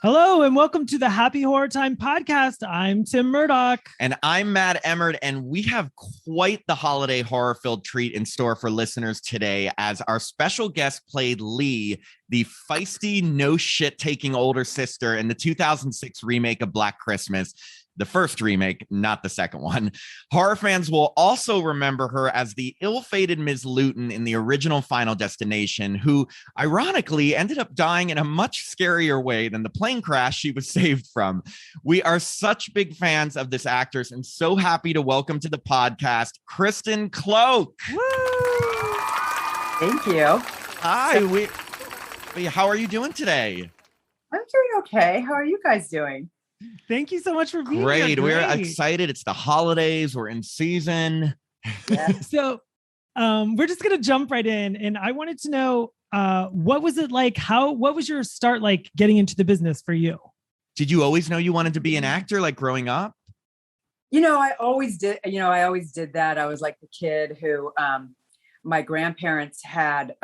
Hello and welcome to the Happy Horror Time podcast. I'm Tim Murdoch. And I'm Matt Emmert, and we have quite the holiday horror-filled treat in store for listeners today as our special guest played Lee, the feisty, no-shit-taking older sister in the 2006 remake of Black Christmas. The first remake, not the second one. Horror fans will also remember her as the ill-fated Ms. Luton in the original Final Destination, who ironically ended up dying in a much scarier way than the plane crash she was saved from. We are such big fans of this actress and so happy to welcome to the podcast, Kristen Cloke. Woo! Thank you. Hi, how are you doing today? I'm doing okay. How are you guys doing? Thank you so much for being here. Great. We're excited. It's the holidays. We're in season. Yeah. So we're just going to jump right in. And I wanted to know, what was it like? What was your start like getting into the business for you? Did you always know you wanted to be an actor, like growing up? I always did. I always did that. I was like the kid who my grandparents had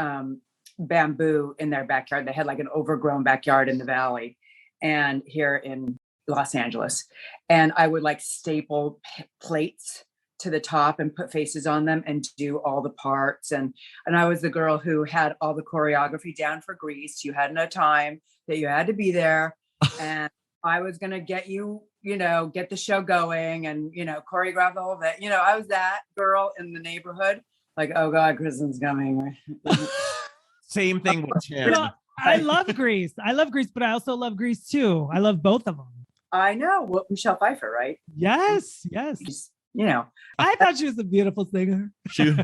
bamboo in their backyard. They had like an overgrown backyard in the valley and here in Los Angeles. And I would like staple plates to the top and put faces on them and do all the parts. And I was the girl who had all the choreography down for Grease. You had no time, that you had to be there. And I was going to get you, get the show going and, choreograph the whole thing. I was that girl in the neighborhood. Like, oh God, Kristen's coming. Same thing with Tim. Well, I love Grease. But I also love Grease too. I love both of them. I know. Well, Michelle Pfeiffer, right? Yes. I thought she was a beautiful singer. Yeah,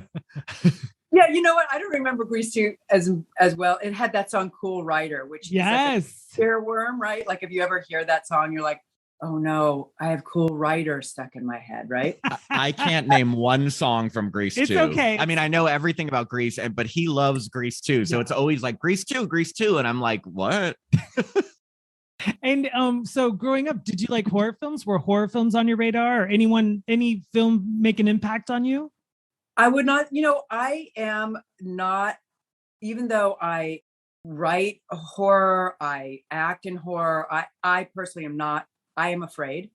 you know what? I don't remember Grease 2 as well. It had that song Cool Rider, which is like a earworm, right? Like if you ever hear that song, you're like, oh no, I have Cool Rider stuck in my head, right? I can't name one song from Grease 2. It's okay. I mean, I know everything about Grease, but he loves Grease 2. So it's always like Grease 2. And I'm like, what? And so growing up, did you like horror films? Were horror films on your radar or any film make an impact on you? I would not, I am not, even though I write horror, I act in horror, I personally am not, I am afraid.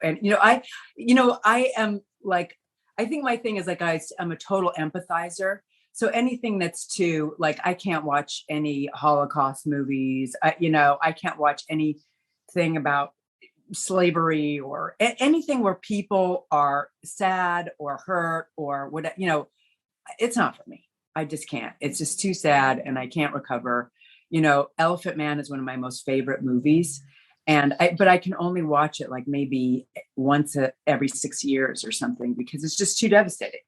And, I am like, I think my thing is like, I'm a total empathizer. So anything that's too, like, I can't watch any Holocaust movies. I can't watch anything about slavery or anything where people are sad or hurt or what, it's not for me. I just can't. It's just too sad and I can't recover. Elephant Man is one of my most favorite movies. But I can only watch it like maybe once every 6 years or something because it's just too devastating,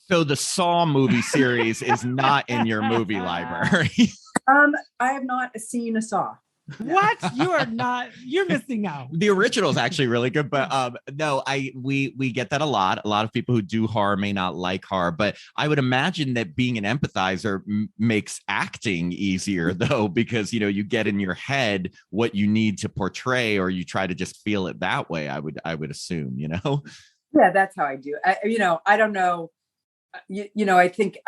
So the Saw movie series is not in your movie library. I have not seen a Saw. What? You're missing out. The original is actually really good, but no, we get that a lot. A lot of people who do horror may not like horror, but I would imagine that being an empathizer makes acting easier though, because you get in your head what you need to portray, or you try to just feel it that way. I would assume, Yeah, that's how I do. I don't know. I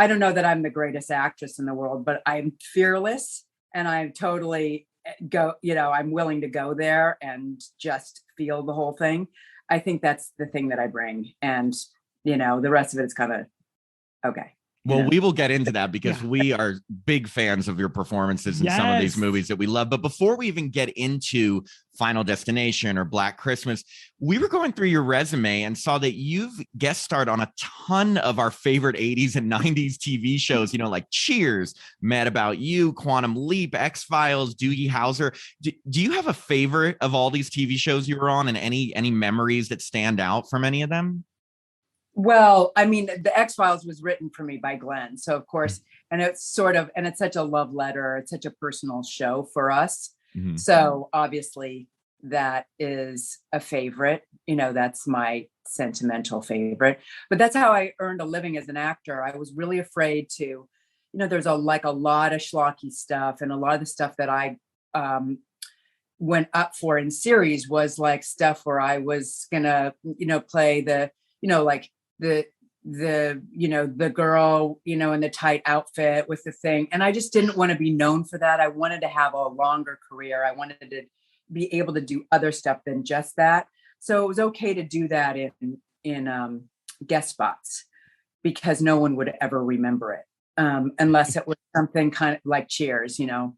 don't know that I'm the greatest actress in the world, but I'm fearless and I'm totally I'm willing to go there and just feel the whole thing. I think that's the thing that I bring. And, the rest of it is kind of okay. Well, we will get into that because we are big fans of your performances in some of these movies that we love. But before we even get into Final Destination or Black Christmas, we were going through your resume and saw that you've guest starred on a ton of our favorite 80s and 90s TV shows, like Cheers, Mad About You, Quantum Leap, X-Files, Doogie Howser. Do you have a favorite of all these TV shows you were on and any memories that stand out from any of them? Well, I mean, the X-Files was written for me by Glenn. So of course, and it's such a love letter. It's such a personal show for us. Mm-hmm. So obviously that is a favorite, that's my sentimental favorite, but that's how I earned a living as an actor. I was really afraid to, there's a lot of schlocky stuff, and a lot of the stuff that I went up for in series was like stuff where I was gonna, play the, like the girl, in the tight outfit with the thing. And I just didn't want to be known for that. I wanted to have a longer career. I wanted to be able to do other stuff than just that. So it was okay to do that in guest spots because no one would ever remember it unless it was something kind of like Cheers, you know.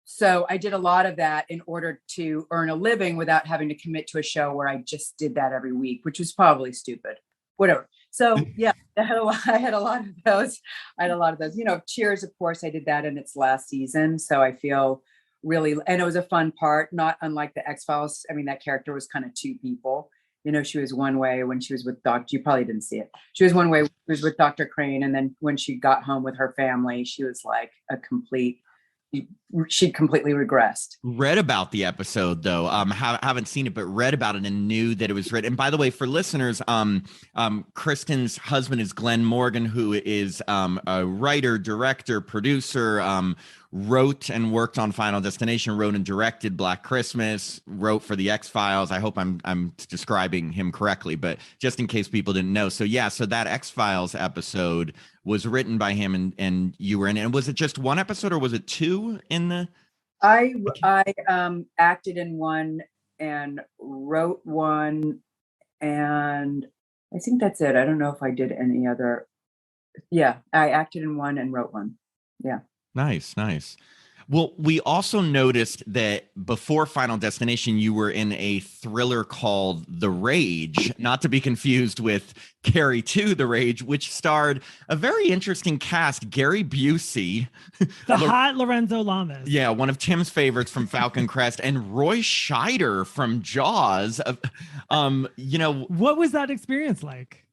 So I did a lot of that in order to earn a living without having to commit to a show where I just did that every week, which was probably stupid. Whatever. So yeah, I had a lot of those. I had a lot of those. You know, Cheers, of course, I did that in its last season. So I feel really, and it was a fun part, not unlike the X-Files. I mean, that character was kind of two people. You know, she was one way when she was with Dr. You probably didn't see it. She was one way when she was with Dr. Crane. And then when she got home with her family, she was like she'd completely regressed. Read about the episode though. Haven't seen it, but read about it and knew that it was written. And by the way, for listeners, Kristen's husband is Glenn Morgan, who is a writer, director, producer, wrote and worked on Final Destination, wrote and directed Black Christmas, wrote for the X-Files. I hope I'm describing him correctly, but just in case people didn't know. So yeah, so that X-Files episode was written by him and you were in it. And was it just one episode or was it two in the? I acted in one and wrote one, and I think that's it. I don't know if I did any other. Yeah, I acted in one and wrote one. Yeah. Nice. Well, we also noticed that before Final Destination, you were in a thriller called The Rage, not to be confused with Carrie 2, The Rage, which starred a very interesting cast, Gary Busey. The hot Lorenzo Lamas. Yeah, one of Tim's favorites from Falcon Crest, and Roy Scheider from Jaws. You know, what was that experience like?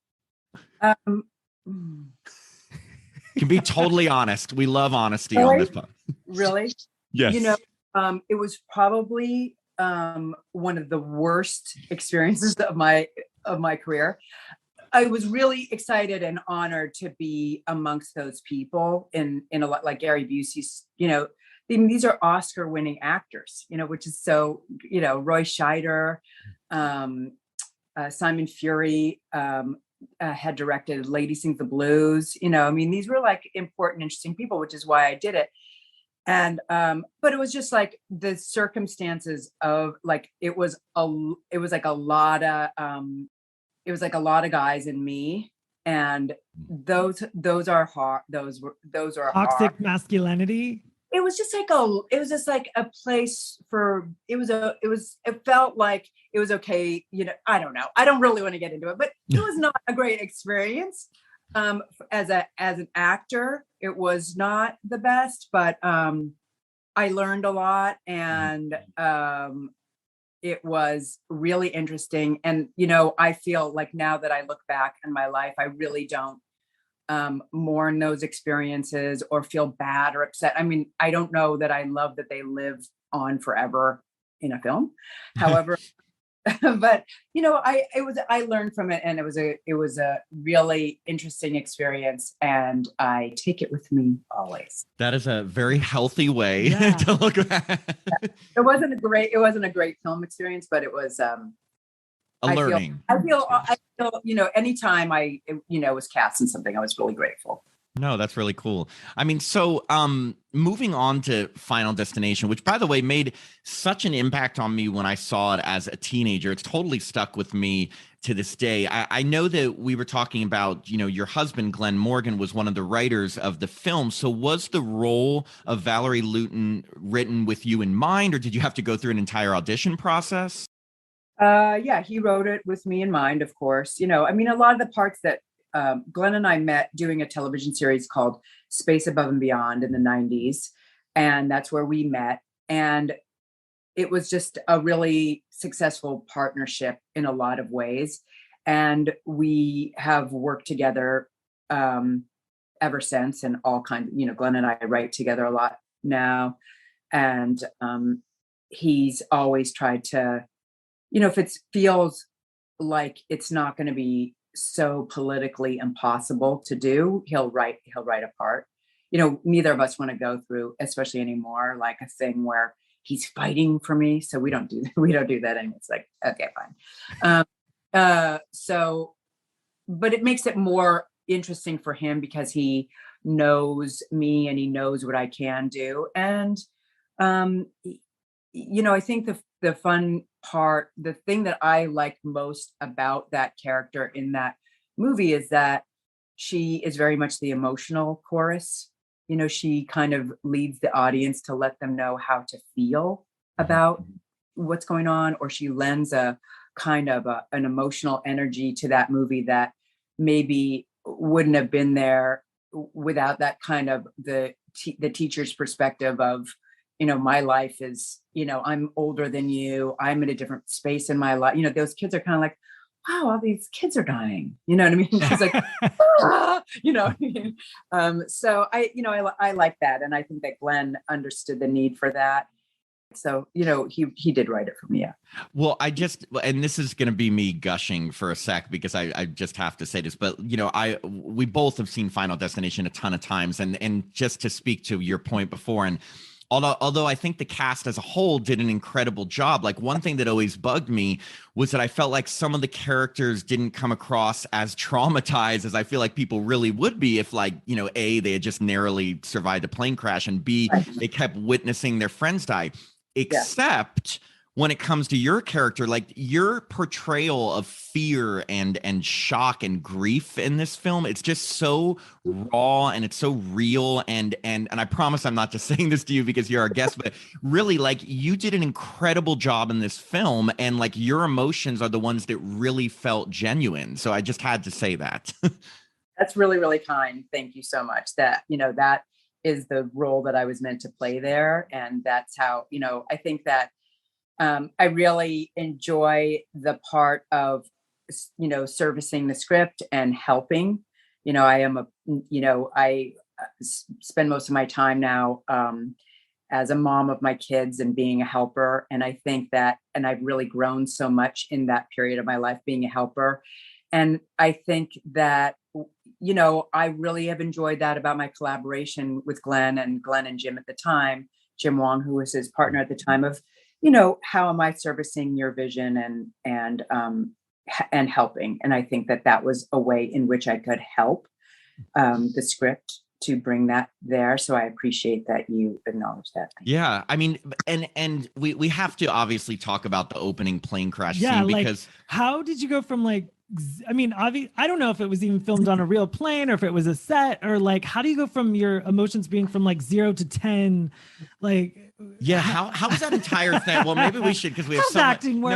Can be totally honest. We love honesty on this podcast. Really? Yes. You know, it was probably one of the worst experiences of my career. I was really excited and honored to be amongst those people in a lot like Gary Busey's, you know, these are Oscar-winning actors, you know, which is so, you know, Roy Scheider, Simon Fury, had directed Lady Sings the Blues. You know, I mean, these were like important, interesting people, which is why I did it. And but it was just like the circumstances of like it was like a lot of guys and me, and those are hard. Those are toxic hard. masculinity. It was just like a place for it felt like it was okay, you know. I don't know, I don't really want to get into it, but it was not a great experience. As an actor, it was not the best, but I learned a lot, and it was really interesting. And you know, I feel like now that I look back in my life, I really don't mourn those experiences or feel bad or upset. I mean, I don't know that I love that they live on forever in a film. However, but you know, I learned from it, and it was a really interesting experience, and I take it with me always. That is a very healthy way to look at. It wasn't a great film experience, but it was learning. I feel, you know, anytime I, you know, was cast in something, I was really grateful. No, that's really cool. I mean, so moving on to Final Destination, which by the way made such an impact on me when I saw it as a teenager. It's totally stuck with me to this day. I know that we were talking about, you know, your husband, Glenn Morgan, was one of the writers of the film. So was the role of Valerie Luton written with you in mind, or did you have to go through an entire audition process? Yeah, he wrote it with me in mind, of course. You know, I mean, a lot of the parts that Glenn and I met doing a television series called Space Above and Beyond in the 90s. And that's where we met. And it was just a really successful partnership in a lot of ways. And we have worked together ever since, and all kinds, you know, Glenn and I write together a lot now. And he's always tried to, you know, if it feels like it's not going to be so politically impossible to do, he'll write a part. You know, neither of us want to go through, especially anymore, like a thing where he's fighting for me. So we don't do that. And it's like, okay, fine. So, but it makes it more interesting for him because he knows me and he knows what I can do. And, I think the fun part, the thing that I like most about that character in that movie is that she is very much the emotional chorus. She kind of leads the audience to let them know how to feel about what's going on, or she lends a kind of an emotional energy to that movie that maybe wouldn't have been there without that kind of the teacher's perspective of, my life is, I'm older than you, I'm in a different space in my life. Those kids are kind of like, wow, all these kids are dying. You know what I mean? She's like, what I mean? So I like that. And I think that Glenn understood the need for that. So, he did write it for me. Yeah. Well, and this is going to be me gushing for a sec because I just have to say this, but we both have seen Final Destination a ton of times, and just to speak to your point before, and although I think the cast as a whole did an incredible job, like one thing that always bugged me was that I felt like some of the characters didn't come across as traumatized as I feel like people really would be if, like, A, they had just narrowly survived a plane crash, and B, they kept witnessing their friends die. Except when it comes to your character, like your portrayal of fear and shock and grief in this film, it's just so raw and it's so real. And I promise I'm not just saying this to you because you're our guest, but really, like, you did an incredible job in this film, and like your emotions are the ones that really felt genuine. So I just had to say that. That's really, really kind. Thank you so much. That is the role that I was meant to play there. And that's how, I think that I really enjoy the part of, servicing the script and helping. I spend most of my time now as a mom of my kids and being a helper. And I think that, and I've really grown so much in that period of my life being a helper. And I think that, I really have enjoyed that about my collaboration with Glenn and Jim at the time, Jim Wong, who was his partner at the time, of, how am I servicing your vision and helping. And I think that was a way in which I could help the script to bring that there. So I appreciate that you acknowledge that. Yeah, I mean, and we have to obviously talk about the opening plane crash scene, because how did you go from I don't know if it was even filmed on a real plane or if it was a set, or like, how do you go from your emotions being from like 0 to 10? Like, yeah, how was that entire thing? Well, maybe we should, because we have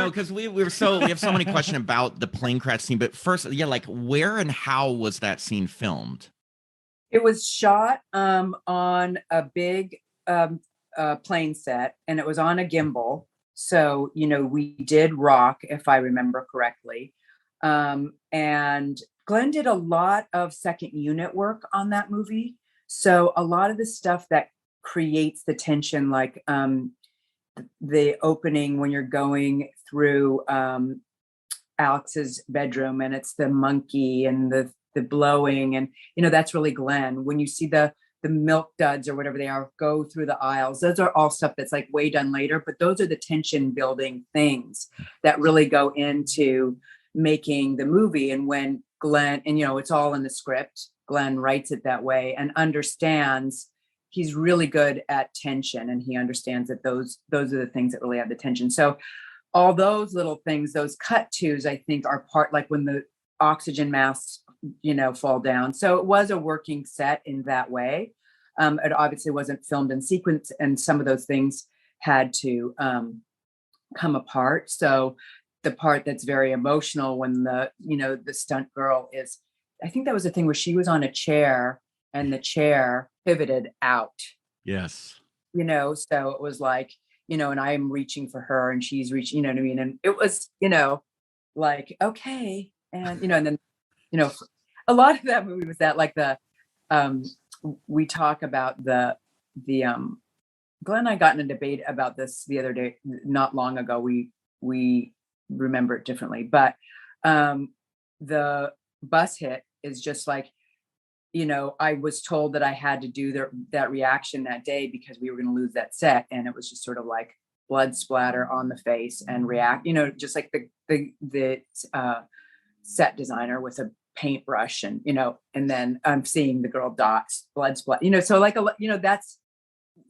because we have so many questions about the plane crash scene. But first, like, where and how was that scene filmed? It was shot on a big plane set, and it was on a gimbal. So, we did rock, if I remember correctly. And Glenn did a lot of second unit work on that movie. So a lot of the stuff that creates the tension, like the opening when you're going through Alex's bedroom, and it's the monkey and the blowing, and that's really Glenn. When you see the milk duds or whatever they are go through the aisles, those are all stuff that's like way done later, but those are the tension building things that really go into making the movie. And when Glenn, and it's all in the script, Glenn writes it that way and understands, he's really good at tension, and he understands that those are the things that really have the tension. So all those little things, those cut tos, I think, are part, like when the oxygen masks fall down. So it was a working set in that way. It obviously wasn't filmed in sequence, and some of those things had to come apart. So the part that's very emotional when the stunt girl is, I think that was the thing where she was on a chair and the chair pivoted out. Yes. So it was like, and I'm reaching for her and she's reaching, you know what I mean? And it was, like, okay. And, and then, a lot of that movie was that, like, we talk about the Glenn and I got in a debate about this the other day, not long ago. We remember it differently, but the bus hit is just like, I was told that I had to do that reaction that day because we were going to lose that set, and it was just sort of like blood splatter on the face and react, just like the set designer with a paintbrush, and and then I'm seeing the girl dots blood splatter, so like that's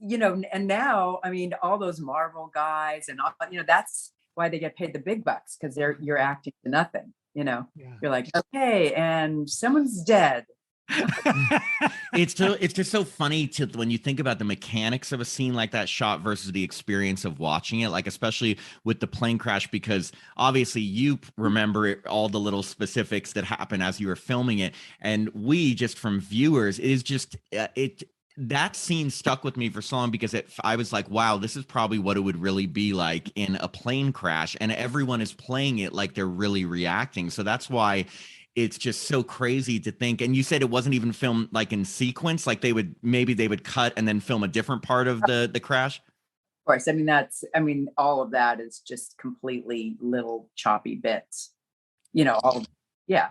you know, and now, I mean, all those Marvel guys and all, you know, that's why they get paid the big bucks, because you're acting to nothing, you know. Yeah. You're like, okay, and someone's dead. It's just so funny to when you think about the mechanics of a scene like that shot versus the experience of watching it, like especially with the plane crash, because obviously you remember all the little specifics that happen as you were filming it, and we just from viewers, it is just it that scene stuck with me for so long because I was like, wow, this is probably what it would really be like in a plane crash, and everyone is playing it like they're really reacting. So that's why it's just so crazy to think. And you said it wasn't even filmed like in sequence, like they would cut and then film a different part of the crash. Of course, I mean, all of that is just completely little choppy bits, you know, yeah.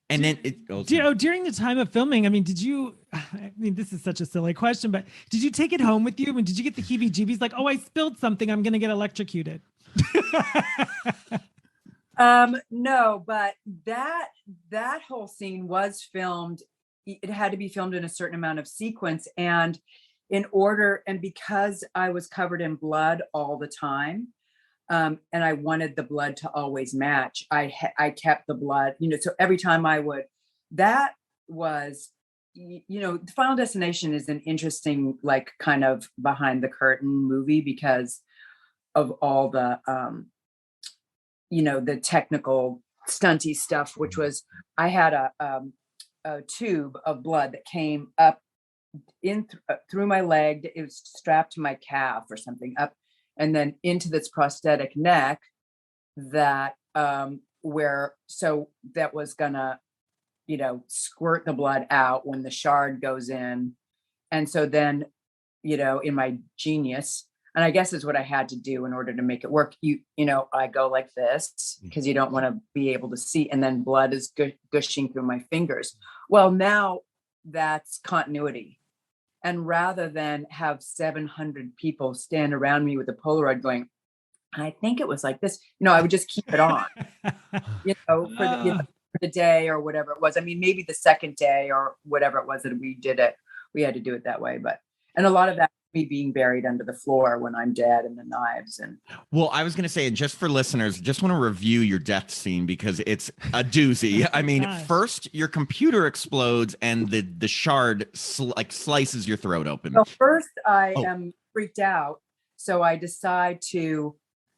And then during the time of filming, I mean, I mean, this is such a silly question, but did you take it home with you? And did you get the heebie-jeebies like, oh, I spilled something, I'm going to get electrocuted? No, but that whole scene was filmed. It had to be filmed in a certain amount of sequence, and because I was covered in blood all the time, and I wanted the blood to always match, I kept the blood, you know, so every time that was, you know, Final Destination is an interesting, like, kind of behind the curtain movie because of all the, you know, the technical stunty stuff, which was, I had a tube of blood that came up through my leg. It was strapped to my calf or something, up and then into this prosthetic neck that that was gonna, you know, squirt the blood out when the shard goes in. And so then, you know, in my genius, and I guess is what I had to do in order to make it work. You know, I go like this because you don't want to be able to see, and then blood is gushing through my fingers. Well, now that's continuity. And rather than have 700 people stand around me with a Polaroid going, I think it was like this, you know, I would just keep it on, you know, for the day or whatever it was. I mean, maybe the second day or whatever it was that we did it, we had to do it that way. And a lot of that, me being buried under the floor when I'm dead, and the knives. And well, I was going to say, and just for listeners, just want to review your death scene because it's a doozy. I mean, first your computer explodes and the shard slices your throat open. So first I am freaked out. So I decide to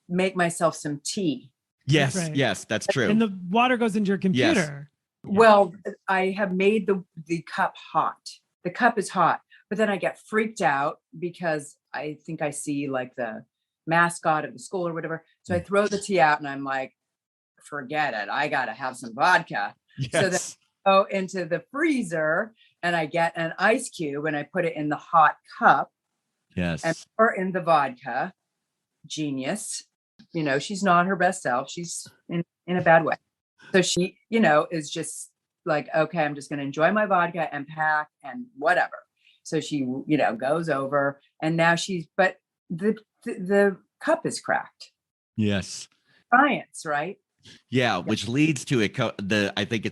make myself some tea. Yes, right. Yes, that's true. And the water goes into your computer. Yes. Well, I have made the cup hot. The cup is hot. But then I get freaked out because I think I see like the mascot of the school or whatever. So I throw the tea out and I'm like, forget it. I got to have some vodka. Yes. So then I go into the freezer and I get an ice cube and I put it in the hot cup. Yes. And pour in the vodka. Genius. You know, she's not her best self. She's in a bad way. So she, you know, is just like, okay, I'm just going to enjoy my vodka and pack and whatever. So she, you know, goes over, and now but the cup is cracked. Yes. Science, right? Yeah, which leads to I think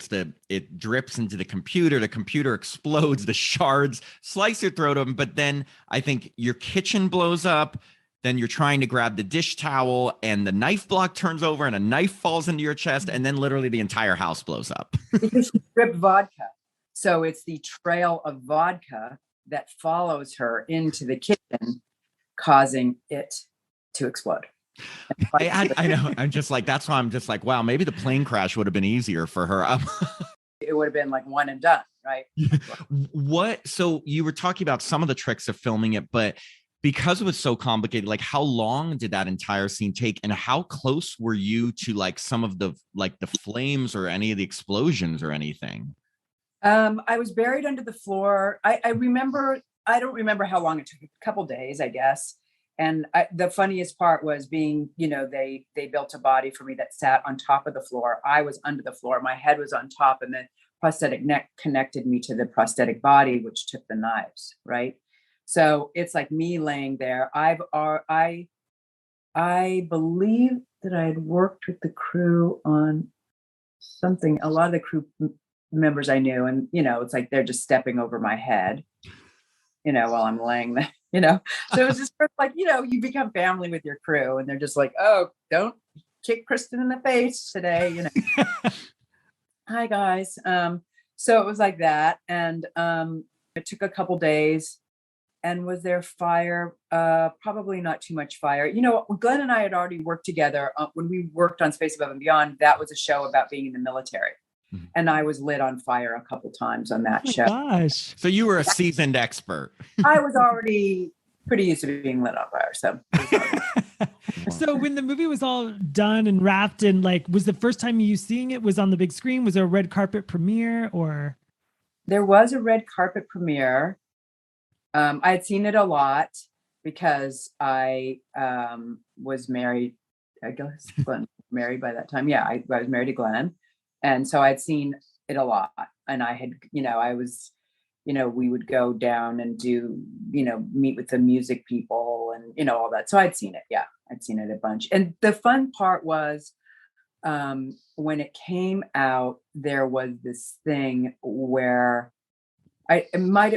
it drips into the computer explodes, the shards slice your throat open, but then I think your kitchen blows up. Then you're trying to grab the dish towel and the knife block turns over and a knife falls into your chest, and then literally the entire house blows up. Because she dripped vodka. So it's the trail of vodka that follows her into the kitchen, causing it to explode. I know. I'm just like, that's why I'm just like, wow, maybe the plane crash would have been easier for her. It would have been like one and done, right? So you were talking about some of the tricks of filming it, but because it was so complicated, like how long did that entire scene take, and how close were you to like some of the flames or any of the explosions or anything? I was buried under the floor. I don't remember how long it took, a couple days, I guess. And the funniest part was being, you know, they built a body for me that sat on top of the floor. I was under the floor. My head was on top, and the prosthetic neck connected me to the prosthetic body, which took the knives, right? So it's like me laying there. I believe that I had worked with the crew on something, a lot of the crew members I knew, and, you know, it's like they're just stepping over my head, you know, while I'm laying there. you know. So it was just sort of like, you become family with your crew, and they're just like, oh, don't kick Kristen in the face today, Hi guys. So it was like that, and it took a couple days. And was there fire? Probably not too much fire. Glenn and I had already worked together when we worked on Space Above and Beyond. That was a show about being in the military. And I was lit on fire a couple times on that show. Gosh. So you were a seasoned expert. I was already pretty used to being lit on fire. So. So when the movie was all done and wrapped, and was the first time you seeing it was on the big screen? Was there a red carpet premiere or? There was a red carpet premiere. I had seen it a lot because I was married. I guess Glenn was married by that time. Yeah, I was married to Glenn. And so I'd seen it a lot. And I had, I was, we would go down and do, meet with the music people and, all that. So I'd seen it. Yeah, I'd seen it a bunch. And the fun part was when it came out, there was this thing where the night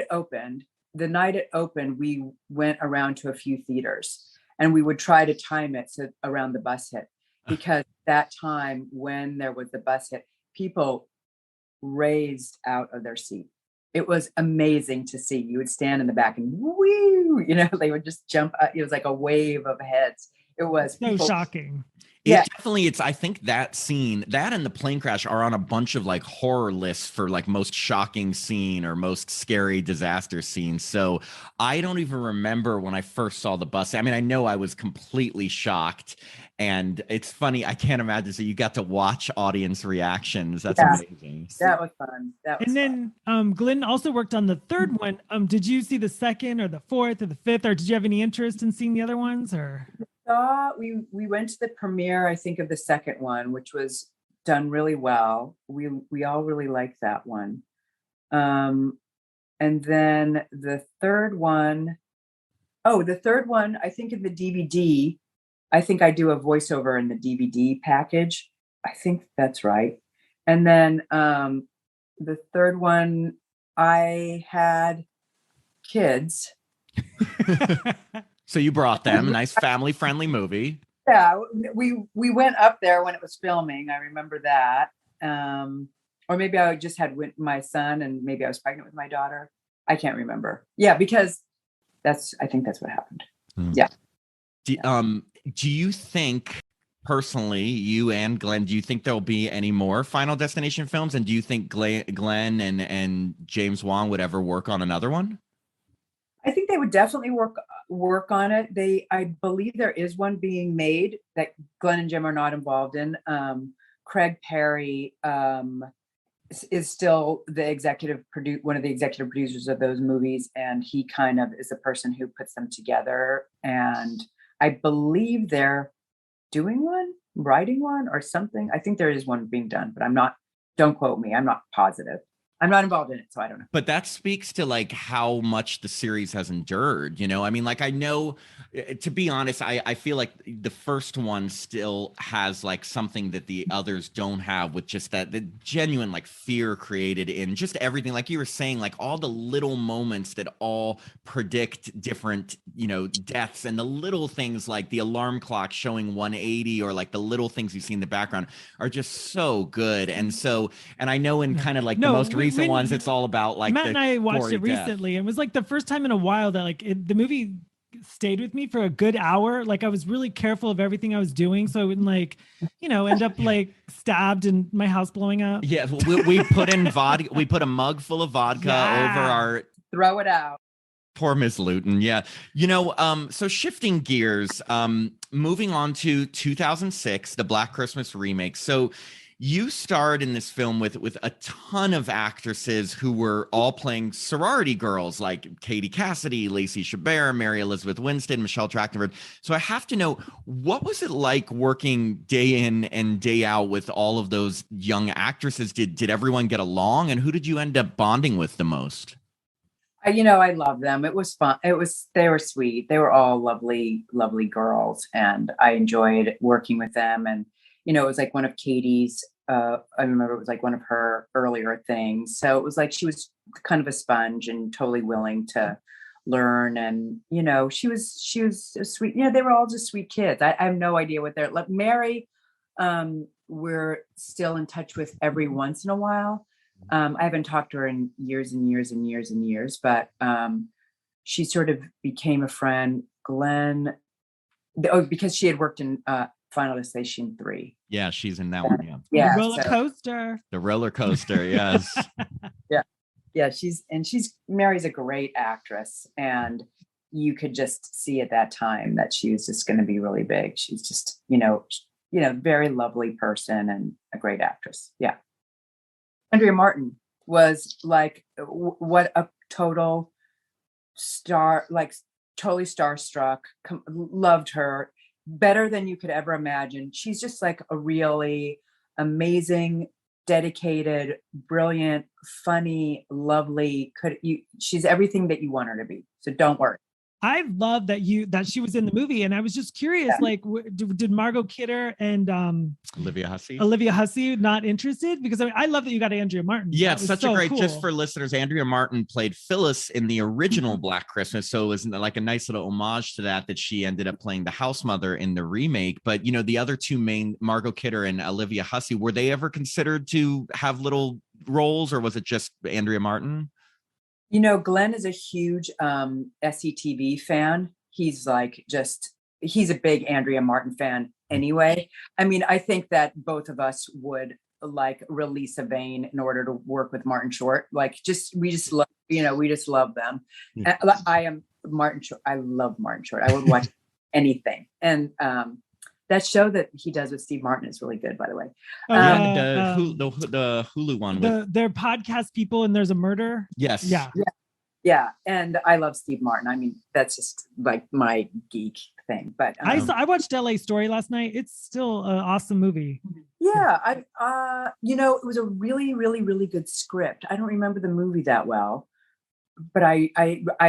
it opened, we went around to a few theaters, and we would try to time it so around the bus hit, because that time when there was the bus hit, people raised out of their seat. It was amazing to see. You would stand in the back and woo, they would just jump up. It was like a wave of heads. It was so shocking. I think that scene, that and the plane crash are on a bunch of horror lists for most shocking scene or most scary disaster scene. So I don't even remember when I first saw the bus. I mean, I know I was completely shocked, and it's funny. I can't imagine. So you got to watch audience reactions. That's amazing. That was fun. Then Glenn also worked on the third one. Did you see the second or the fourth or the fifth, or did you have any interest in seeing the other ones or? We went to the premiere, I think, of the second one, which was done really well. We all really liked that one. And then the third one, I think in the DVD, I think I do a voiceover in the DVD package. I think that's right. And then the third one, I had kids. So you brought them. Nice family-friendly movie. Yeah, we went up there when it was filming. I remember that. Or maybe I just had my son, and maybe I was pregnant with my daughter. I can't remember. Yeah, because I think that's what happened. Yeah. Do you think, personally, you and Glenn, do you think there'll be any more Final Destination films? And do you think Glenn and James Wan would ever work on another one? I think they would definitely work on it. I believe there is one being made that Glenn and Jim are not involved in. Craig Perry is still one of the executive producers of those movies, and he kind of is the person who puts them together. And I believe they're writing one or something. I think there is one being done, but don't quote me. I'm not positive. I'm not involved in it, so I don't know. But that speaks to how much the series has endured, I mean, I know, to be honest, I feel like the first one still has something that the others don't have, with just the genuine fear created in just everything. Like you were saying, all the little moments that all predict different, deaths, and the little things like the alarm clock showing 180, or the little things you see in the background are just so good. And I know in kind of the most recent ones, it's all about Matt and I watched it recently, and it was the first time in a while that the movie stayed with me for a good hour. I was really careful of everything I was doing, so I wouldn't end up stabbed and my house blowing up. Yeah, we put in vodka. We put a mug full of vodka over our. Throw it out. Poor Miss Luton. Yeah. So shifting gears, moving on to 2006, the Black Christmas remake. So you starred in this film with a ton of actresses who were all playing sorority girls, like Katie Cassidy, Lacey Chabert, Mary Elizabeth Winstead, Michelle Trachtenberg. So I have to know, what was it like working day in and day out with all of those young actresses? Did everyone get along, and who did you end up bonding with the most? I love them. It was fun. They were sweet. They were all lovely, lovely girls, and I enjoyed working with them. And it was one of Katie's I remember it was like one of her earlier things. So it was like she was kind of a sponge and totally willing to learn. And she was a sweet. They were all just sweet kids. I have no idea what they're like. Mary, we're still in touch with every once in a while. I haven't talked to her in years and years and years and years, but she sort of became a friend. Glenn, because she had worked in Final Destination 3. Yeah, she's in that one. The roller coaster. The roller coaster, yes. Yeah, Mary's a great actress, and you could just see at that time that she was just going to be really big. She's just, very lovely person and a great actress. Yeah. Andrea Martin was like, what a total star, like totally starstruck, loved her better than you could ever imagine. She's just like a really amazing, dedicated, brilliant, funny, lovely. She's everything that you want her to be. So don't worry. I love that she was in the movie, and I was just curious, like, did Margot Kidder and Olivia Hussey not interested? Because I love that you got Andrea Martin. Yeah, it's such a great. Cool. Just for listeners, Andrea Martin played Phyllis in the original Black Christmas, so it was like a nice little homage to that she ended up playing the house mother in the remake. But the other two main, Margot Kidder and Olivia Hussey, were they ever considered to have little roles, or was it just Andrea Martin? Glenn is a huge SCTV fan. He's a big Andrea Martin fan anyway. I mean, I think that both of us would like release a vein in order to work with Martin Short. Like we just love them. Yeah. I am Martin Short. I love Martin Short. I would watch anything. And that show that he does with Steve Martin is really good, by the way. The Hulu one. They're podcast people, and there's a murder. Yes. Yeah. And I love Steve Martin. I mean, that's just like my geek thing. But I watched LA Story last night. It's still an awesome movie. Yeah. It was a really, really, really good script. I don't remember the movie that well, but I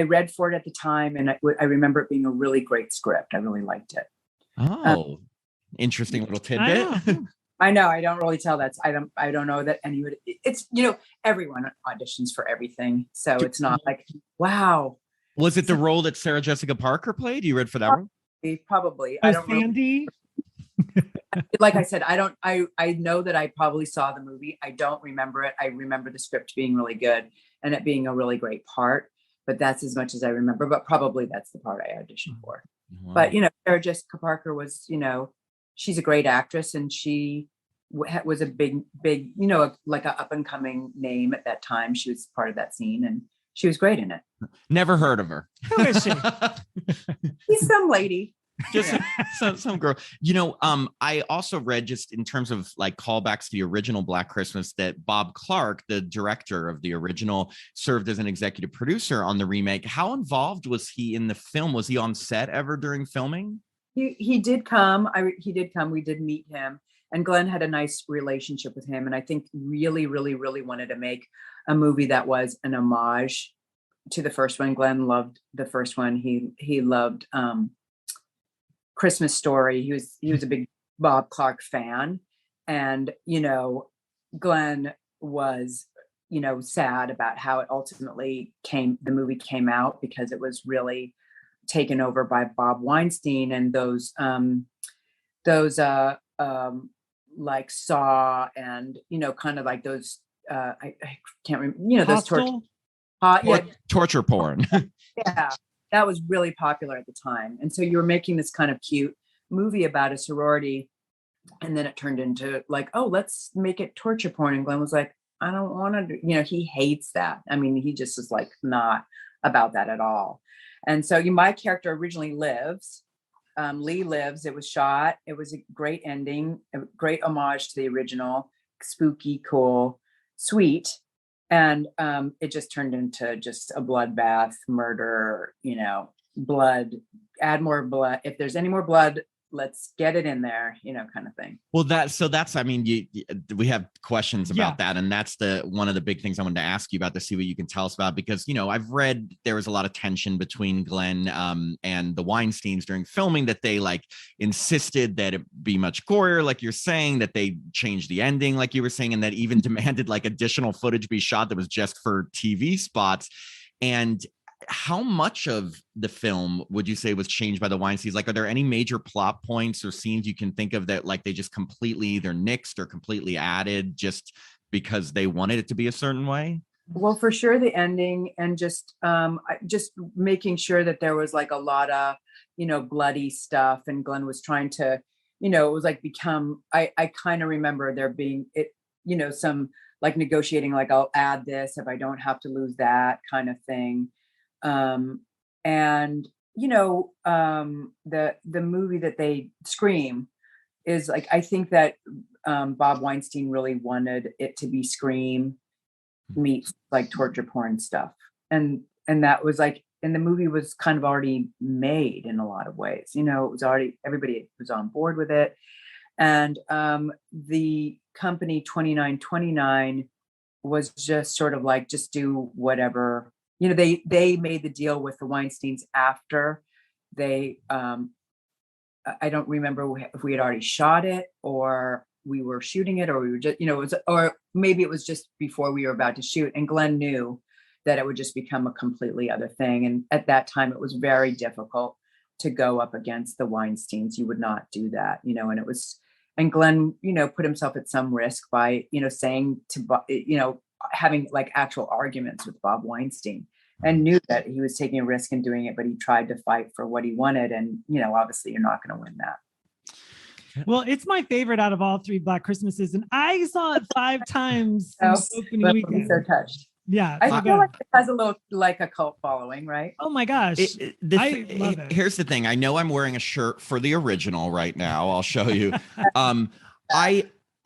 read for it at the time, and I remember it being a really great script. I really liked it. Oh, interesting little tidbit. I know. I don't really tell that. I don't know that anyone. It's everyone auditions for everything, so it's not like wow. Was it the role that Sarah Jessica Parker played? You read for that one? Probably. I don't. Sandy. Like I said, I know that I probably saw the movie. I don't remember it. I remember the script being really good and it being a really great part. But that's as much as I remember. But probably that's the part I auditioned for. Wow. But Sarah Jessica Parker was, she's a great actress, and she was a big, like a up and coming name at that time. She was part of that scene, and she was great in it. Never heard of her. Who is she? She's some lady. Just some girl. I also read, just in terms of like callbacks to the original Black Christmas, that Bob Clark, the director of the original, served as an executive producer on the remake. How involved was he in the film? Was he on set ever during filming? He did come. He did come. We did meet him, and Glenn had a nice relationship with him, and I think really, really, really wanted to make a movie that was an homage to the first one. Glenn loved the first one. He loved Christmas Story. He was a big Bob Clark fan, and Glenn was sad about how it ultimately the movie came out, because it was really taken over by Bob Weinstein and those like Saw, and kind of like those I can't remember, those torture porn. Yeah, that was really popular at the time. And so you were making this kind of cute movie about a sorority, and then it turned into like, oh, let's make it torture porn. And Glenn was like, I don't want to do, he hates that. I mean, he just is like not about that at all. And so my character originally lives. Lee lives. It was shot. It was a great ending, a great homage to the original, spooky, cool, sweet. And it just turned into just a bloodbath, murder, blood, add more blood. If there's any more blood let's get it in there, kind of thing. Well, that's, I mean, we have questions about that. And that's one of the big things I wanted to ask you about, to see what you can tell us about, because, I've read there was a lot of tension between Glenn and the Weinsteins during filming, that they like insisted that it be much gorier, like you're saying, that they changed the ending, like you were saying, and that even demanded like additional footage be shot that was just for TV spots. And how much of the film would you say was changed by the Weinsteins? Like, are there any major plot points or scenes you can think of that like they just completely either nixed or completely added just because they wanted it to be a certain way? Well, for sure, the ending, and just making sure that there was like a lot of, bloody stuff, and Glenn was trying to, it was like I kind of remember there being some like negotiating, like I'll add this if I don't have to lose that kind of thing. And the movie that they Scream is like, I think that Bob Weinstein really wanted it to be Scream meets like torture porn stuff, and that was like, and the movie was kind of already made in a lot of ways, it was already, everybody was on board with it. And the company 2929 was just sort of like, just do whatever. They made the deal with the Weinsteins after they, I don't remember if we had already shot it, or we were shooting it, or we were just, or maybe it was just before we were about to shoot. And Glenn knew that it would just become a completely other thing. And at that time, it was very difficult to go up against the Weinsteins. You would not do that, and it was, and Glenn, put himself at some risk by, saying to, having like actual arguments with Bob Weinstein, and knew that he was taking a risk in doing it, but he tried to fight for what he wanted. And, obviously you're not going to win that. Well, it's my favorite out of all three Black Christmases, and I saw it 5 times in the opening weekend. So touched. Yeah, I feel like it has a little like a cult following, right? Oh my gosh, I love it. Here's the thing: I know I'm wearing a shirt for the original right now. I'll show you.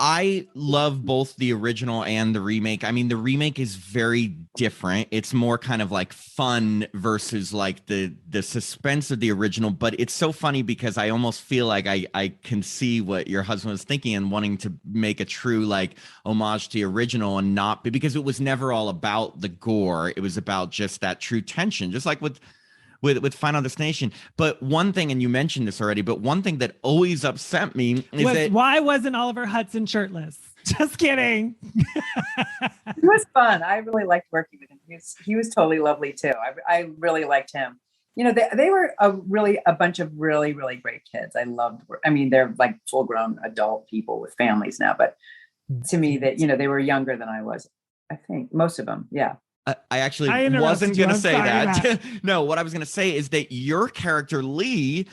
I love both the original and the remake. I mean, the remake is very different. It's more kind of like fun versus like the suspense of the original. But it's so funny because I almost feel like I can see what your husband was thinking and wanting to make a true like homage to the original, and not because it was never all about the gore. It was about just that true tension, just like with Final Destination. But one thing, and you mentioned this already, but one thing that always upset me is that why wasn't Oliver Hudson shirtless? Just kidding. It was fun. I really liked working with him. He was totally lovely too. I really liked him. They were a bunch of really, really great kids. They're like full grown adult people with families now, but to me that, they were younger than I was. I think most of them. Yeah. I actually wasn't going to say that. No, what I was going to say is that your character, Lee,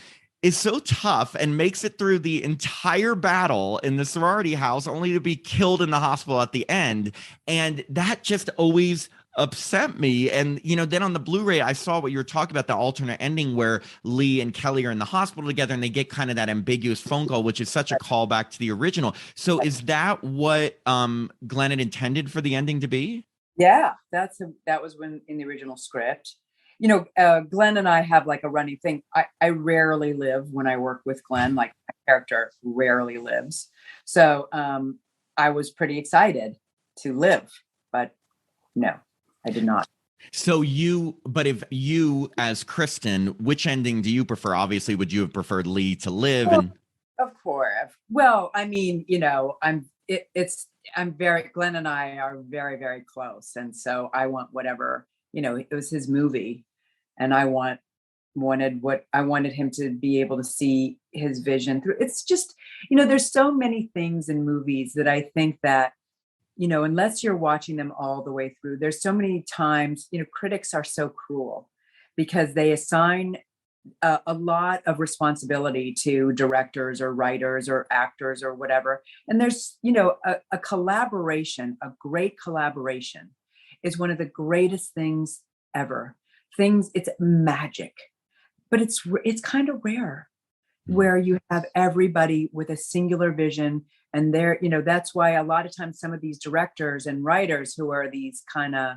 is so tough and makes it through the entire battle in the sorority house only to be killed in the hospital at the end. And that just always upset me. And, then on the Blu-ray, I saw what you were talking about, the alternate ending where Lee and Kelly are in the hospital together and they get kind of that ambiguous phone call, which is such a callback to the original. So is that what Glenn had intended for the ending to be? Yeah, that was when in the original script, Glenn and I have like a running thing. I rarely live when I work with Glenn, like my character rarely lives. So I was pretty excited to live, but no, I did not. So if you as Kristen, which ending do you prefer? Obviously, would you have preferred Lee to live? Of course. Well, I mean, Glenn and I are very, very close. And so I want whatever, it was his movie, and I wanted him to be able to see his vision through. It's just, there's so many things in movies that I think that, unless you're watching them all the way through, there's so many times, critics are so cruel because they assign a lot of responsibility to directors or writers or actors or whatever. And there's, a collaboration, a great collaboration is one of the greatest things ever. It's magic, but it's kind of rare where you have everybody with a singular vision. And that's why a lot of times some of these directors and writers who are these kind of,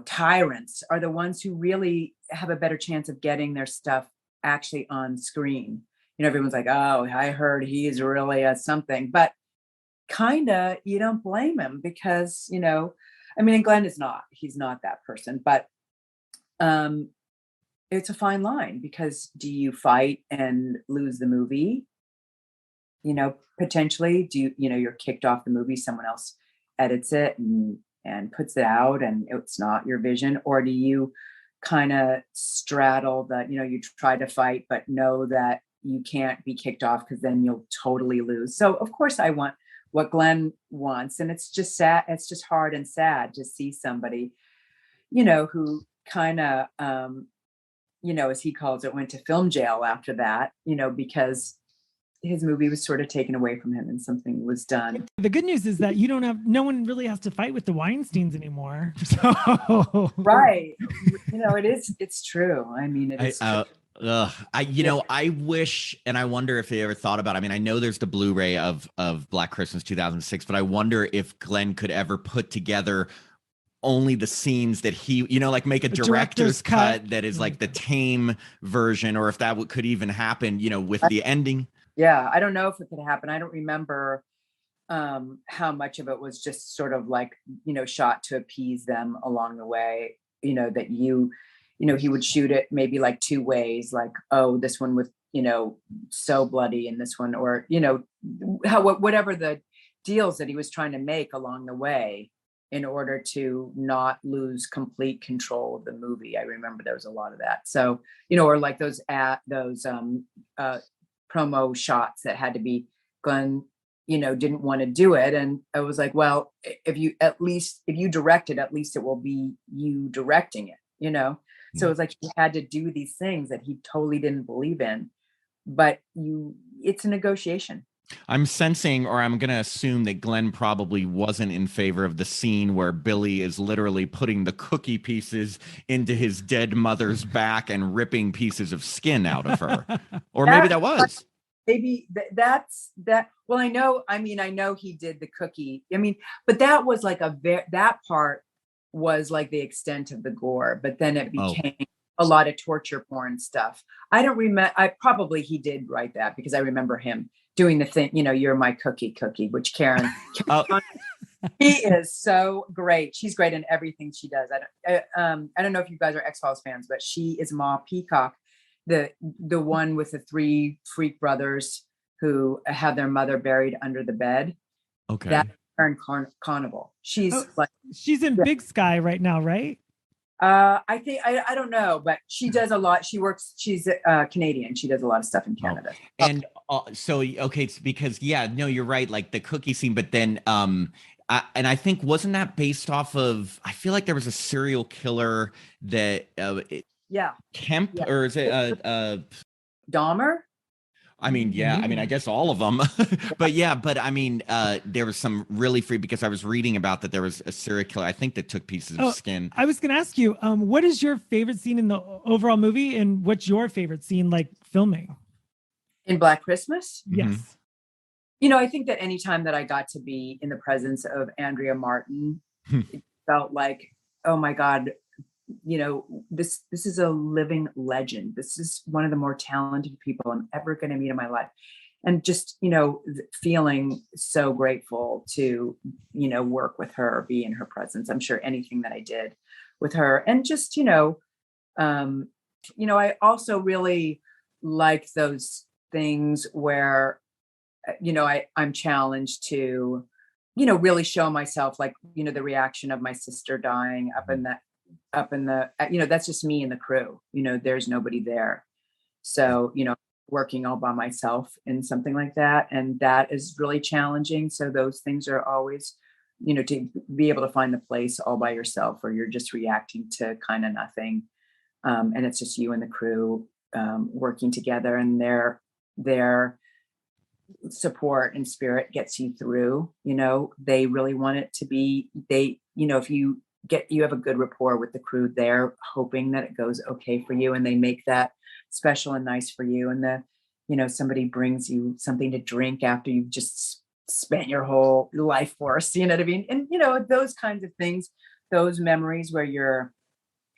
tyrants are the ones who really have a better chance of getting their stuff actually on screen. everyone's like, oh, I heard he's really a something, but kind of, you don't blame him because, I mean, and Glenn is not, he's not that person, but it's a fine line because do you fight and lose the movie? Potentially, you're kicked off the movie, someone else edits it and puts it out and it's not your vision, or do you kind of straddle that, you try to fight, but know that you can't be kicked off because then you'll totally lose. So of course I want what Glenn wants. And it's just sad. It's just hard and sad to see somebody, who kind of, as he calls it, went to film jail after that, because his movie was sort of taken away from him and something was done. The good news is that no one really has to fight with the Weinsteins anymore. So right. It's true. I mean, it is true. I wish, and I wonder if they ever thought about, I mean, I know there's the Blu-ray of Black Christmas 2006, but I wonder if Glenn could ever put together only the scenes that he, like make a director's cut that is like the tame version, or if that could even happen, with the ending. Yeah, I don't know if it could happen. I don't remember how much of it was just sort of like, shot to appease them along the way, that he would shoot it maybe like two ways, like, oh, this one with, so bloody and this one, or, whatever the deals that he was trying to make along the way in order to not lose complete control of the movie. I remember there was a lot of that. So, or like those promo shots that had to be Glenn, didn't want to do it. And I was like, well, if you direct it, at least it will be you directing it, So it was like he had to do these things that he totally didn't believe in, but it's a negotiation. I'm sensing, or I'm going to assume that Glenn probably wasn't in favor of the scene where Billy is literally putting the cookie pieces into his dead mother's back and ripping pieces of skin out of her. Or maybe that was. Maybe that's that. Well, I know he did the cookie. I mean, but that was like that part was like the extent of the gore, but then it became a lot of torture porn stuff. I don't remember. He did write that because I remember him doing the thing, you're my cookie, which Karen, she is so great. She's great in everything she does. I don't know if you guys are X-Files fans, but she is Ma Peacock, the one with the three freak brothers who have their mother buried under the bed. Okay. That's Karen Carnival. She's she's in Big Sky right now, right? I think I don't know, but she does a lot. She's Canadian. She does a lot of stuff in Canada. And it's because you're right, like the cookie scene, but then I think wasn't that based off of, I feel like there was a serial killer that Kemp, or is it Dahmer? I mean, I guess all of them, but I mean, there was some really free, because I was reading about that there was a serial killer, I think, that took pieces of skin. I was going to ask you, what is your favorite scene in the overall movie, and what's your favorite scene, like filming? In Black Christmas? Yes. I think that anytime that I got to be in the presence of Andrea Martin, it felt like, oh my God, this is a living legend. This is one of the more talented people I'm ever going to meet in my life. And just, feeling so grateful to, work with her, be in her presence. I'm sure anything that I did with her, and just, I also really like those things where, I'm challenged to, really show myself, like, the reaction of my sister dying up in the, that's just me and the crew, there's nobody there. So, working all by myself in something like that. And that is really challenging. So those things are always, to be able to find the place all by yourself, or you're just reacting to kind of nothing. And it's just you and the crew working together, and their support and spirit gets you through. They really want it to be, if you have a good rapport with the crew, they're hoping that it goes okay for you, and they make that special and nice for you. And somebody brings you something to drink after you've just spent your whole life force, you know what I mean? And those kinds of things, those memories where you're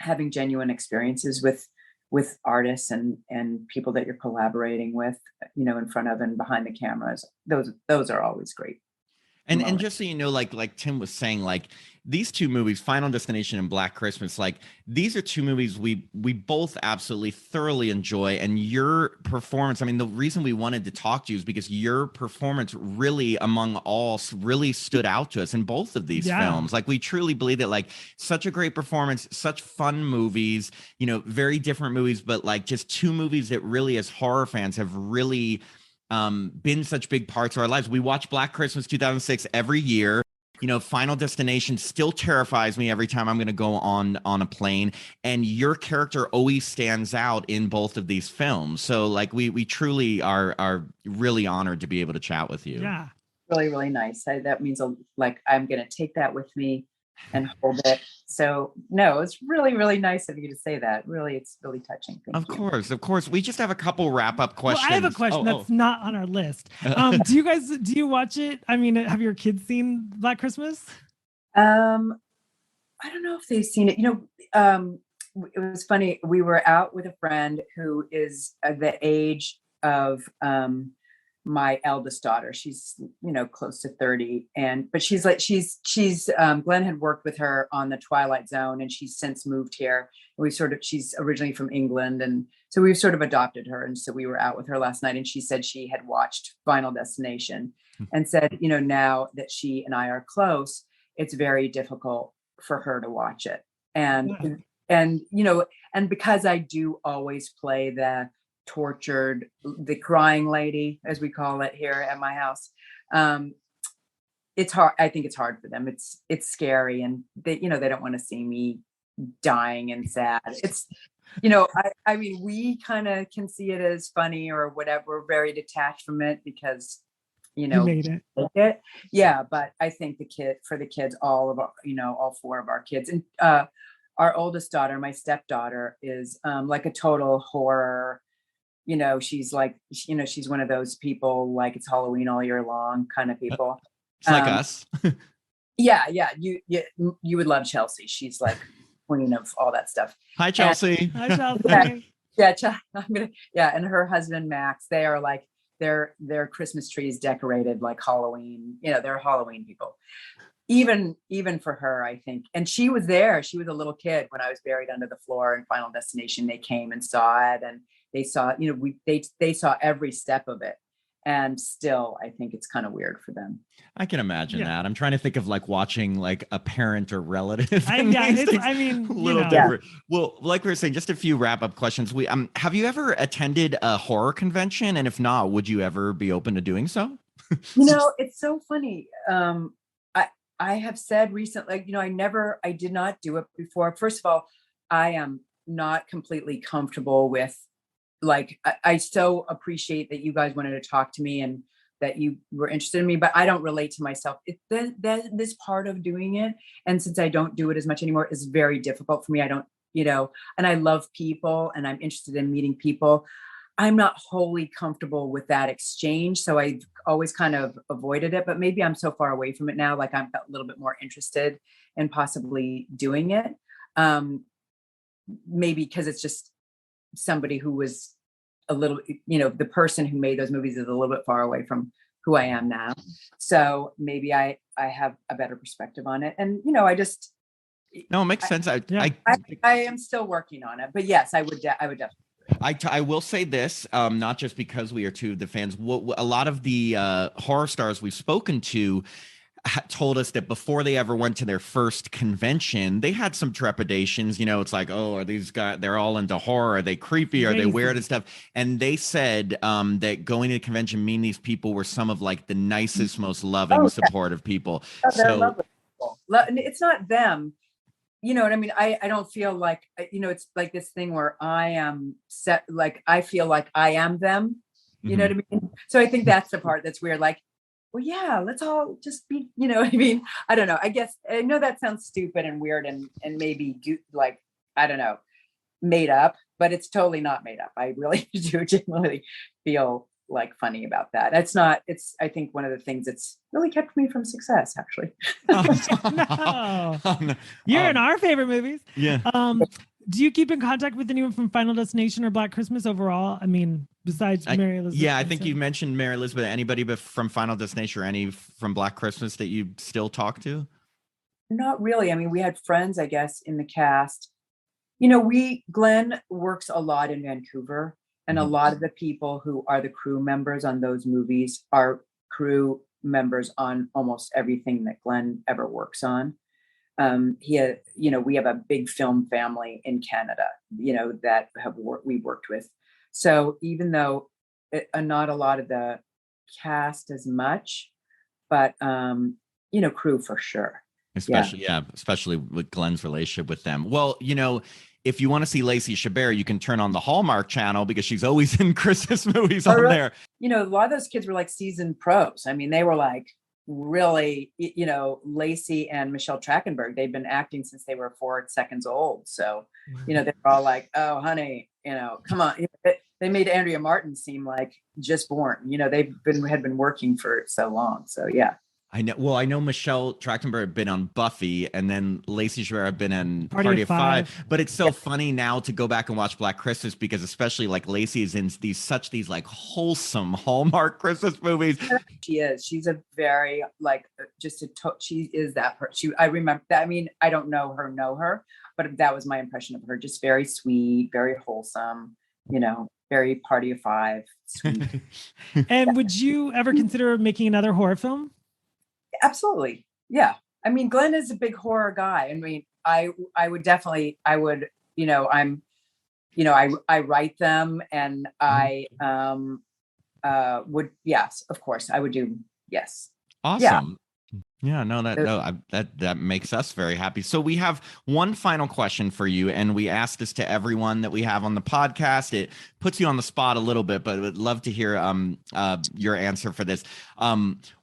having genuine experiences with with artists and people that you're collaborating with, in front of and behind the cameras. Those are always great. And just so you know, like Tim was saying, like these two movies, Final Destination and Black Christmas, like these are two movies we both absolutely thoroughly enjoy. And your performance, I mean, the reason we wanted to talk to you is because your performance really among all really stood out to us in both of these films. Like we truly believe that, like, such a great performance, such fun movies, very different movies, but like just two movies that really, as horror fans, have really been such big parts of our lives. We watch Black Christmas 2006 every year. Final Destination still terrifies me every time I'm going to go on a plane, and your character always stands out in both of these films. So like we truly are really honored to be able to chat with you. Yeah, really, really nice. That means like I'm going to take that with me and hold it. So no, it's really, really nice of you to say that. Really, it's really touching. Thank you. Of course. We just have a couple wrap-up questions. Well, I have a question that's not on our list. Do you watch it? I mean, have your kids seen Black Christmas? I don't know if they've seen it. It was funny. We were out with a friend who is the age of my eldest daughter. She's close to 30, but she's Glenn had worked with her on the Twilight Zone, and she's since moved here. She's originally from England, and so we've sort of adopted her. And so we were out with her last night, and she said she had watched Final Destination and said, now that she and I are close, it's very difficult for her to watch it. And because I do always play the crying lady, as we call it here at my house, it's hard. I think it's hard for them. It's scary, and they don't want to see me dying and sad. It's I mean, we kind of can see it as funny or whatever. We're very detached from it because you made it. Yeah, but I think for the kids, all of our, all four of our kids, and our oldest daughter, my stepdaughter, is like a total horror. She's like, she's one of those people, like it's Halloween all year long kind of people. It's like us. Yeah. You would love Chelsea. She's like queen of all that stuff. Hi, Chelsea. Hi, Chelsea. And her husband, Max, they are like, their Christmas tree is decorated like Halloween. They're Halloween people. Even for her, I think. And she was there. She was a little kid when I was buried under the floor in Final Destination. They came and saw it, and they saw, they saw every step of it. And still, I think it's kind of weird for them. I can imagine that. I'm trying to think of like watching like a parent or relative. A little different. Well, like we were saying, just a few wrap-up questions. Have you ever attended a horror convention? And if not, would you ever be open to doing so? It's so funny. I have said recently, I did not do it before. First of all, I am not completely comfortable with, like, I so appreciate that you guys wanted to talk to me and that you were interested in me, but I don't relate to myself. This part of doing it, and since I don't do it as much anymore, is very difficult for me. I don't, and I love people and I'm interested in meeting people. I'm not wholly comfortable with that exchange. So I've always kind of avoided it, but maybe I'm so far away from it now, like I'm a little bit more interested in possibly doing it. Maybe because it's just somebody who was a little, the person who made those movies is a little bit far away from who I am now. So maybe I have a better perspective on it. And, No, it makes sense. I am still working on it, but yes, I would definitely. I will say this, not just because we are two of the fans. A lot of the horror stars we've spoken to told us that before they ever went to their first convention, they had some trepidations. It's like, oh, are these guys, they're all into horror? Are they creepy? Are they weird and stuff? And they said that going to the convention mean these people were some of like the nicest, most loving, supportive people. They're lovely people. It's not them. You know what I mean? I don't feel like, it's like this thing where I am set, like, I feel like I am them. You know what I mean? So I think that's the part that's weird. Like, well, yeah, let's all just be, what I mean? I don't know. I guess, I know that sounds stupid and weird and maybe like, I don't know, made up, but it's totally not made up. I really do genuinely feel like funny about that. It's I think one of the things that's really kept me from success, actually. No. You're in our favorite movies. Yeah. Do you keep in contact with anyone from Final Destination or Black Christmas overall? I mean, besides Mary Elizabeth. Yeah, I think you mentioned Mary Elizabeth. Anybody from Final Destination or any from Black Christmas that you still talk to? Not really. I mean, we had friends, I guess, in the cast. Glenn works a lot in Vancouver, and a lot of the people who are the crew members on those movies are crew members on almost everything that Glenn ever works on. We have a big film family in Canada, that we worked with. So even though not a lot of the cast as much, but crew for sure. Especially with Glenn's relationship with them. Well, if you want to see Lacey Chabert, you can turn on the Hallmark channel because she's always in Christmas movies on there. A lot of those kids were like seasoned pros. I mean, they were like really, Lacey and Michelle Trachtenberg, they've been acting since they were 4 seconds old. So, they're all like, oh, honey, come on. They made Andrea Martin seem like just born. Had been working for so long. So, yeah. I know. Well, I know Michelle Trachtenberg had been on Buffy, and then Lacey Chabert had been in Party of Five. But it's so funny now to go back and watch Black Christmas because, especially like Lacey is in these like wholesome Hallmark Christmas movies. She is. She's a very she is that person. I remember that. I mean, I don't know her, but that was my impression of her. Just very sweet, very wholesome. Very Party of Five. Sweet. And would you ever consider making another horror film? Absolutely. Yeah. I mean, Glenn is a big horror guy. I mean, I write them, and I would, yes, of course I would do. Yes. Awesome. Yeah, no, that makes us very happy. So we have one final question for you, and we ask this to everyone that we have on the podcast. It puts you on the spot a little bit, but would love to hear your answer for this.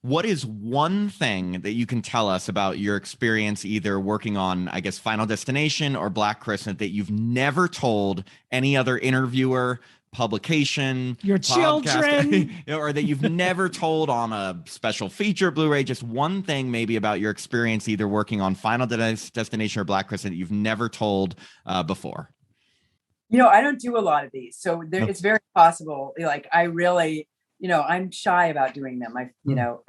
What is one thing that you can tell us about your experience either working on, I guess, Final Destination or Black Christmas that you've never told any other interviewer, publication, your children, or that you've never told on a special feature Blu-ray? Just one thing maybe about your experience either working on Final Destination or Black Christmas that you've never told before. I don't do a lot of these, so it's very possible. Like I really, I'm shy about doing them. Well,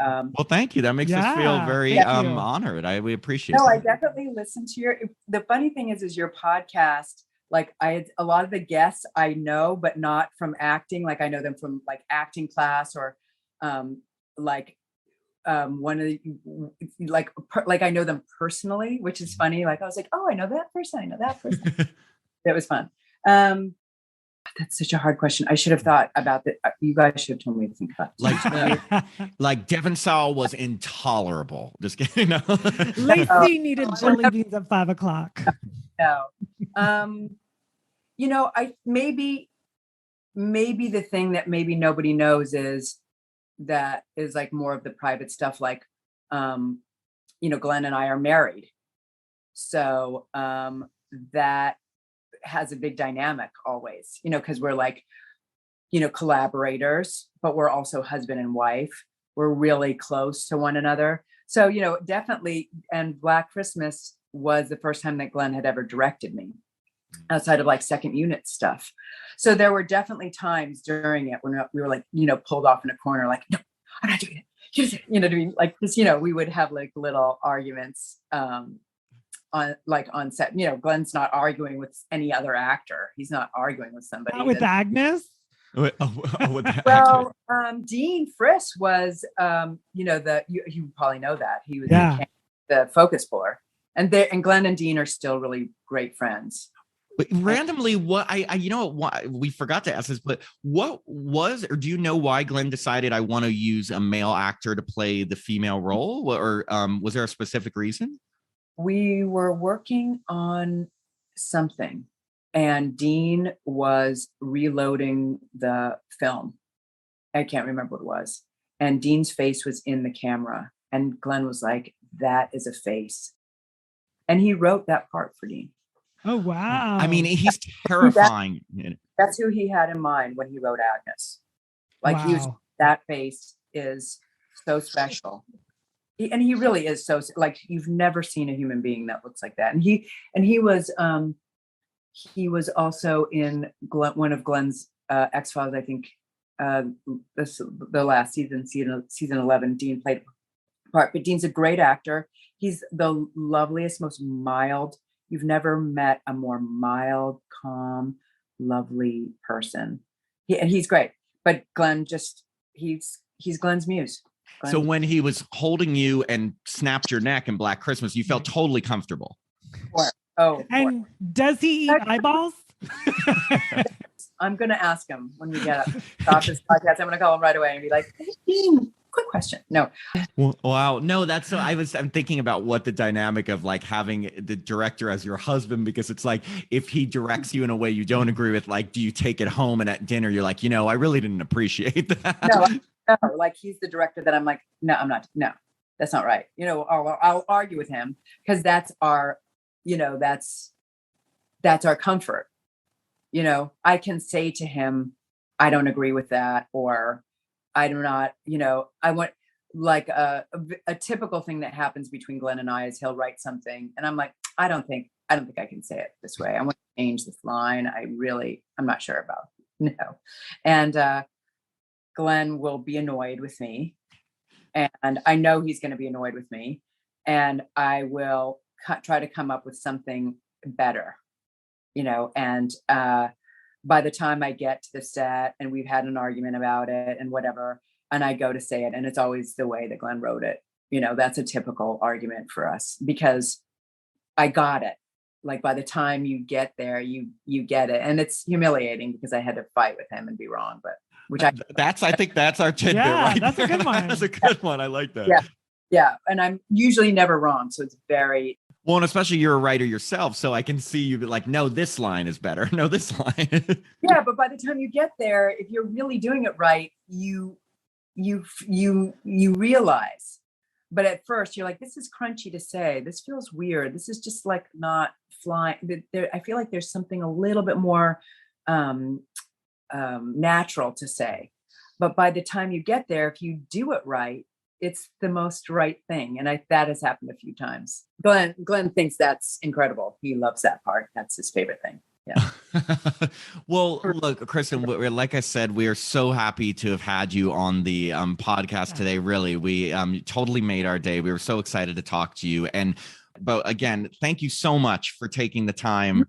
thank you. That makes us feel very honored. We appreciate it. No, I definitely listen to the funny thing is your podcast. Like I had a lot of the guests I know, but not from acting. Like I know them from like acting class or one of the, like I know them personally, which is funny. Like I was like, oh, I know that person. I know that person. That was fun. That's such a hard question. I should have thought about that. You guys should have told me to think about it. Like Devon Sawa was intolerable. Just kidding. No. Lacey needed jelly beans at 5 o'clock. No. I maybe the thing that maybe nobody knows is like more of the private stuff. Like, Glenn and I are married. So that has a big dynamic always, because we're like, collaborators, but we're also husband and wife. We're really close to one another. So, definitely. And Black Christmas was the first time that Glenn had ever directed me outside of like second unit stuff. So there were definitely times during it when we were like, pulled off in a corner, like, no, I'm not doing it. What I mean? Like this, we would have like little arguments on set. Glenn's not arguing with any other actor. He's not arguing with somebody. Not with Agnes? Well, Dean Friss was, you probably know that. He was the focus puller. And Glenn and Dean are still really great friends. But randomly, what we forgot to ask this, but what was, or do you know why Glenn decided I want to use a male actor to play the female role, or was there a specific reason? We were working on something, and Dean was reloading the film. I can't remember what it was. And Dean's face was in the camera, and Glenn was like, "That is a face," and he wrote that part for Dean. Oh, wow. I mean, he's terrifying. That's who he had in mind when he wrote Agnes. Like that face is so special. He really is so, like, you've never seen a human being that looks like that. And he was, he was also in one of Glenn's X-Files, I think, the last season 11. Dean played a part, but Dean's a great actor. He's the loveliest, most mild. You've never met a more mild, calm, lovely person. And he's great. But Glenn he's Glenn's muse. So when he was holding you and snapped your neck in Black Christmas, you felt totally comfortable. And does he eat eyeballs? I'm going to ask him when we get off this podcast. I'm going to call him right away and be like, "Hey, Dean, quick question." No. Wow. No, that's so I'm thinking about what the dynamic of like having the director as your husband, because it's like, if he directs you in a way you don't agree with, like, do you take it home and at dinner, you're like, I really didn't appreciate that. No, like he's the director that I'm like, no, I'm not. No, that's not right. I'll argue with him because that's our, that's our comfort. I can say to him, I don't agree with that, or I do not, I want like a typical thing that happens between Glenn and I is he'll write something and I'm like, I don't think I can say it this way. I want to change this line. I'm not sure about it. No. And Glenn will be annoyed with me, and I know he's going to be annoyed with me, and I will try to come up with something better. And by the time I get to the set and we've had an argument about it and whatever, and I go to say it, and it's always the way that Glenn wrote it, that's a typical argument for us because I got it. Like by the time you get there, you get it. And it's humiliating because I had to fight with him and be wrong, but I think that's our tidbit, right? That's there. A good one. That's a good one. I like that. Yeah. And I'm usually never wrong. So it's very... Well, and especially you're a writer yourself, so I can see you be like, no, this line is better. No, this line. Yeah, but by the time you get there, if you're really doing it right, you realize. But at first, you're like, this is crunchy to say. This feels weird. This is just like not flying. I feel like there's something a little bit more natural to say. But by the time you get there, if you do it right, it's the most right thing. And that has happened a few times. Glenn thinks that's incredible. He loves that part. That's his favorite thing. Yeah. Well, look, Kristen, like I said, we are so happy to have had you on the podcast today. Really, we totally made our day. We were so excited to talk to you. But again, thank you so much for taking the time.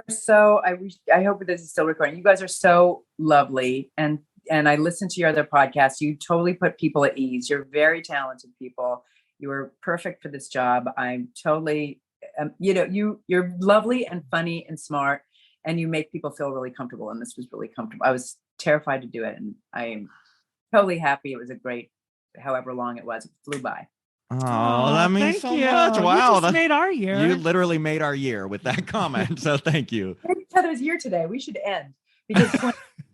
So I hope this is still recording. You guys are so lovely. And I listened to your other podcast. You totally put people at ease. You're very talented people. You are perfect for this job. I'm totally, you're lovely and funny and smart, and you make people feel really comfortable. And this was really comfortable. I was terrified to do it, and I'm totally happy. It was a great, however long it was, it flew by. Oh, that means so much. Wow. You just made our year. You literally made our year with that comment. So thank you. We made each other's year today. We should end because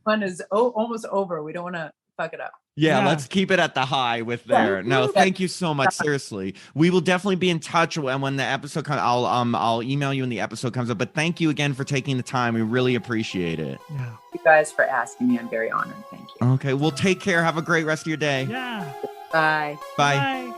fun is almost over. We don't want to fuck it up. Yeah, let's keep it at the high with there. No, thank you so much. Seriously, we will definitely be in touch when the episode comes. I'll email you when the episode comes up. But thank you again for taking the time. We really appreciate it. Yeah. Thank you guys for asking me. I'm very honored. Thank you. Okay, well, take care. Have a great rest of your day. Yeah. Bye. Bye. Bye.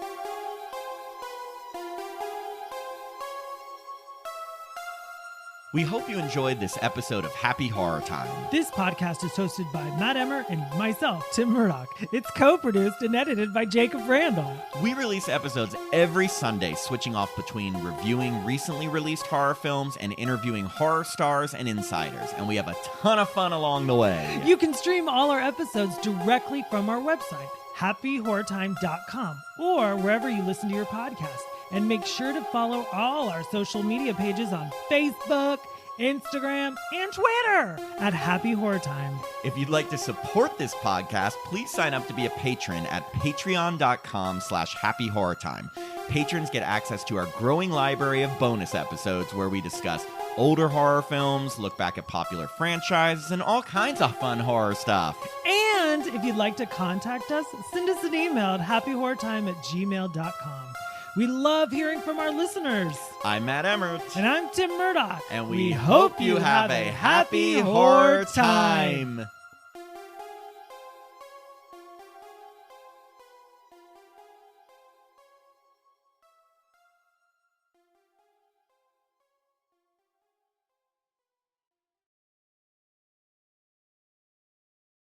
We hope you enjoyed this episode of Happy Horror Time. This podcast is hosted by Matt Emmer and myself, Tim Murdoch. It's co-produced and edited by Jacob Randall. We release episodes every Sunday, switching off between reviewing recently released horror films and interviewing horror stars and insiders. And we have a ton of fun along the way. You can stream all our episodes directly from our website, happyhorrortime.com, or wherever you listen to your podcast. And make sure to follow all our social media pages on Facebook, Instagram, and Twitter at Happy Horror Time. If you'd like to support this podcast, please sign up to be a patron at patreon.com/happyhorrortime. Patrons get access to our growing library of bonus episodes where we discuss older horror films, look back at popular franchises, and all kinds of fun horror stuff. And if you'd like to contact us, send us an email at happyhorrortime@gmail.com. We love hearing from our listeners. I'm Matt Emmert. And I'm Tim Murdoch. And we hope you have a happy horror time.